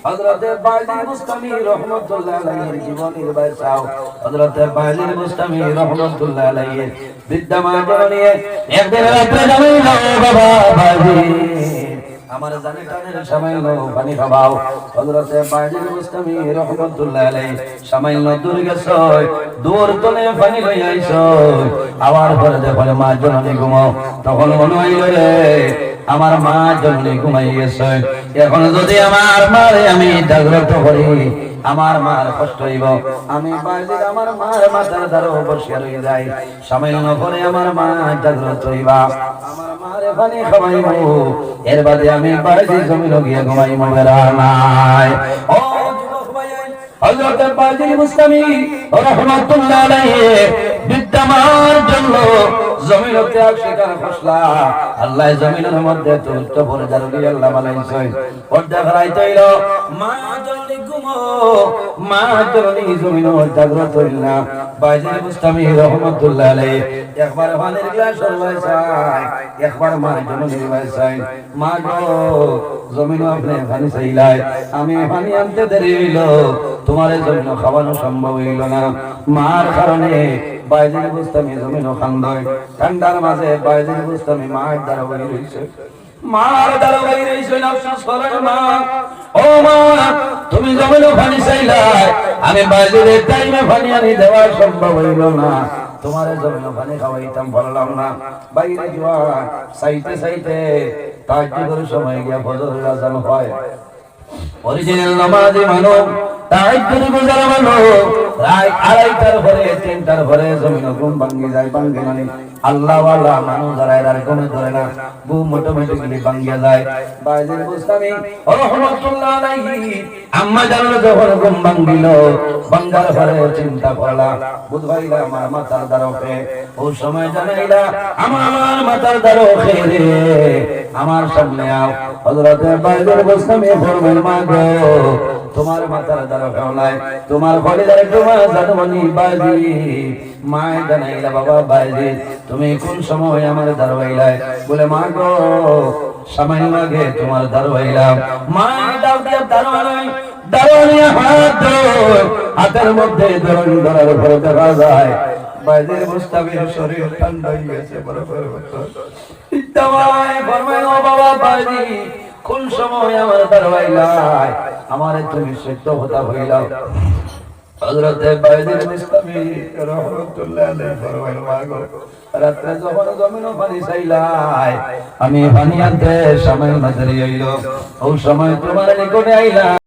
হযরতে বাইজিদ বুস্তামি রাহমাতুল্লাহ আলাইহির জীবনের বাইসাও হযরতে বাইজিদ বুস্তামি রাহমাতুল্লাহ আলাইহি বিদ্যমান জননিয়ে একদিন রাতে জানাইল বাবা বাইজিদ আমার জানে টানের সামাইল পানি খাওয়াও হযরতে বাইজিদ বুস্তামি রাহমাতুল্লাহ আলাইহি সামাইল দূর গেছে দূর তলে পানি লই আইছো আবার পরে যখন মা জননী ঘুমাও তখন মনে হইল রে আমার মা জননী ঘুমাইয়েছে এখন যদি আমার মারে আমি জাগ্রত করি আমার মার কষ্ট হইব আমি বাইজিদ আমার মার মাথার দ্বারা বসিয়া রই যাই সামান্য করে আমার মা জাগ্রত হইবা আমার মারে পানি খাওয়াইব এর বাদে আমি বাইজিদ জমিন গিয়ে ঘুমাইব বেড়া নাই ও যুবক ভাই হযরত বাইজিদ বুস্তামি রাহমাতুল্লাহ আলাইহি বিদ্যমান জন্য জমিনের ত্যাগ স্বীকার করলা আল্লাহ জমিনের মধ্যে তুলতে পড়ে জারুলি আল্লাহ বানাইছে পর্দা করাইতেইল মা জননী ঘুমো মা জননী জমিন জাগ্রত হইল না বাইজিদ বুস্তামি রাহমাতুল্লাহ আলাইহি একবার পানির গ্লাস লইছাই একবার মা জননী লইছাই মা গো জমিন আপনি পানি চাইলাই আমি পানি আনতে দেরি হইল তোমার জমিন খাওয়ানো সম্ভব হইল না মার কারণে বাইজিদ বুস্তামি জমিন খান্দায় ঠান্ডার মাঝে বাইজিদ বুস্তামি মার দ্বারা হই রইছে মার দ্বারা হই রইছে আফসোস করেন মা ও মা তুমি জমিন পানি চাইলাই আমি বাইজিদের টাইমে পানি আনি দেওয়া সম্ভব হইল না তোমার জমিন পানি খাওয়াইতাম বললাম না বাইরে যাওয়া চাইতে চাইতে তাহাজ্জুদের সময় গিয়া ফজরের আযান হয় অরিজিনাল নামাজি মানো তাহাজ্জুদ গুজার মানো রাত 2:30টার পরে 3টার পরে জমিন ঘুম ভাঙি যায় ভাঙে মানে আল্লাহ ওয়ালা মানুষ যারা এর ঘুমে ধরে না ঘুম অটোমেটিক্যালি ভাঙিয়া যায় বাইজিদ বুস্তামি রাহমাতুল্লাহ আলাইহি আম্মা জানো যখন ঘুম ভাঙিল ভাঙার পরে চিন্তা করলা বুঝবাইলা আমার মাথার দ্বারকে ও সময় জানাইলা আমার মাথার দ্বারকে রে আমার সামনে আও হযরতে বাইজিদ বুস্তামি ফরমান মা গো তোমার মাথার দ্বারকা নাই তোমার খলিদার তোমার জানমনি বাইজিদ মা জানাইলা বাবা বাইজিদ তুমি কোন সময় আমার দারওয়াইলাই বলে মা গো সামান্য আগে তোমার দারওয়াইলাম মা দাও দিয়া দারওয়াই দারওয়ানিয়া হাত ধরে হাতের মধ্যে ধরন ধরার উপর দেখা যায় বাইজিদ বুস্তামির শরীর ঠান্ডা হয়ে গেছে বরফের মতো দাওয়াই ফরমায় ও বাবা বাইজিদ কোন সময় আমার দারওয়াইলাই আমারে তুমি সত্য কথা হইলাও হযরতে বাইজিদ বুস্তামি রাহমাতুল্লাহ আলাইহি ফরমায় মা গো রাতে যখন জমিন পানি চাইলাই আমি পানি আনতে সময় নজরে আইলো ও সময় তোমার নিকটে আইলা